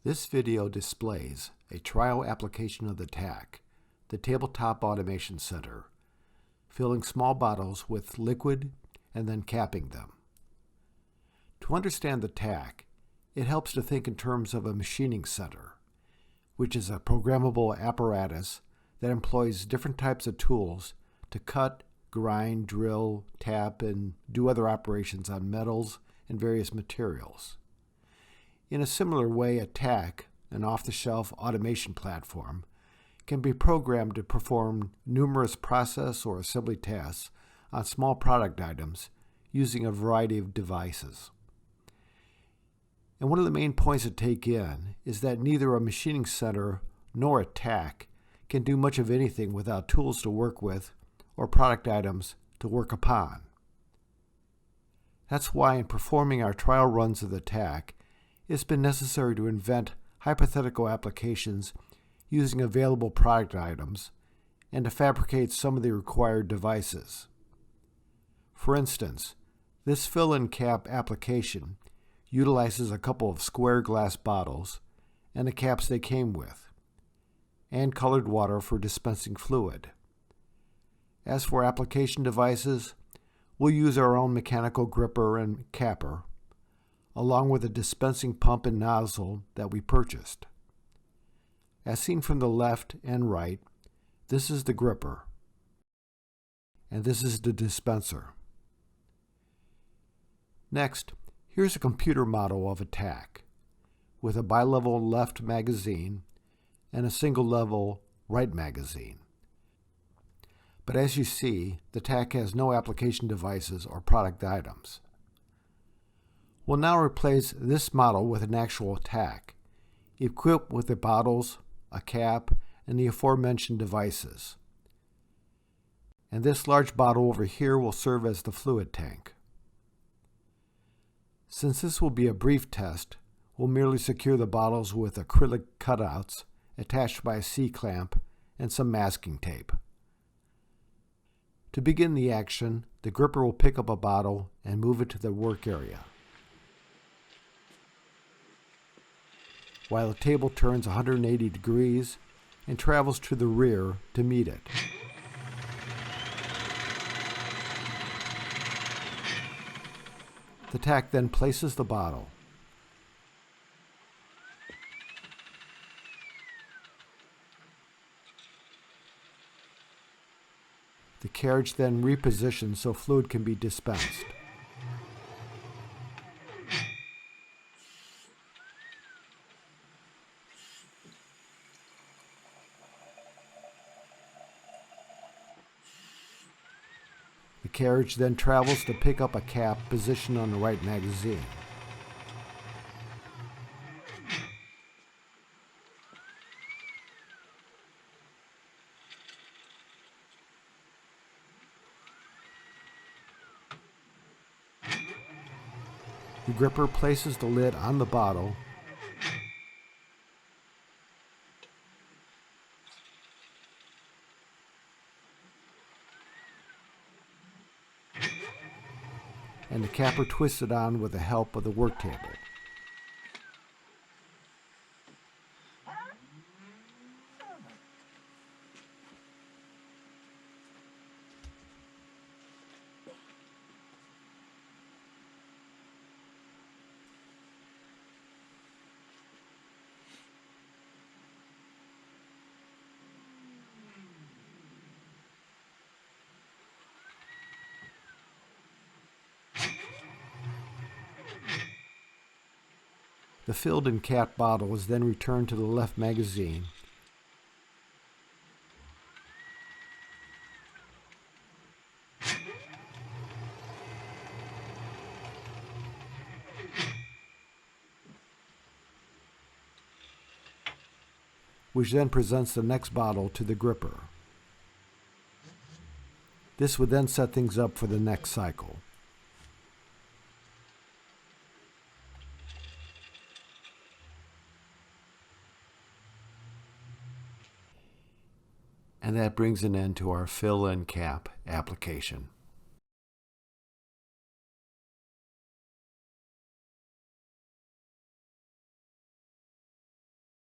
This video displays a trial application of the TAC, the Tabletop Automation Center, filling small bottles with liquid and then capping them. To understand the TAC, it helps to think in terms of a machining center, which is a programmable apparatus that employs different types of tools to cut, grind, drill, tap, and do other operations on metals and various materials. In a similar way, a TAC, an off-the-shelf automation platform, can be programmed to perform numerous process or assembly tasks on small product items using a variety of devices. And one of the main points to take in is that neither a machining center nor a TAC can do much of anything without tools to work with or product items to work upon. That's why in performing our trial runs of the TAC, it's been necessary to invent hypothetical applications using available product items and to fabricate some of the required devices. For instance, this fill-in cap application utilizes a couple of square glass bottles and the caps they came with, and colored water for dispensing fluid. As for application devices, we'll use our own mechanical gripper and capper, along with a dispensing pump and nozzle that we purchased. As seen from the left and right, this is the gripper, and this is the dispenser. Next, here's a computer model of a TAC, with a bi-level left magazine and a single level right magazine. But as you see, the TAC has no application devices or product items. We'll now replace this model with an actual TAC, equipped with the bottles, a cap, and the aforementioned devices. And this large bottle over here will serve as the fluid tank. Since this will be a brief test, we'll merely secure the bottles with acrylic cutouts attached by a C-clamp and some masking tape. To begin the action, the gripper will pick up a bottle and move it to the work area, while the table turns 180 degrees and travels to the rear to meet it. The TAC then places the bottle. The carriage then repositions so fluid can be dispensed. The carriage then travels to pick up a cap positioned on the right magazine. The gripper places the lid on the bottle and the capper twists it on with the help of the work table. The filled and capped bottle is then returned to the left magazine, which then presents the next bottle to the gripper. This would then set things up for the next cycle. And that brings an end to our fill and cap application.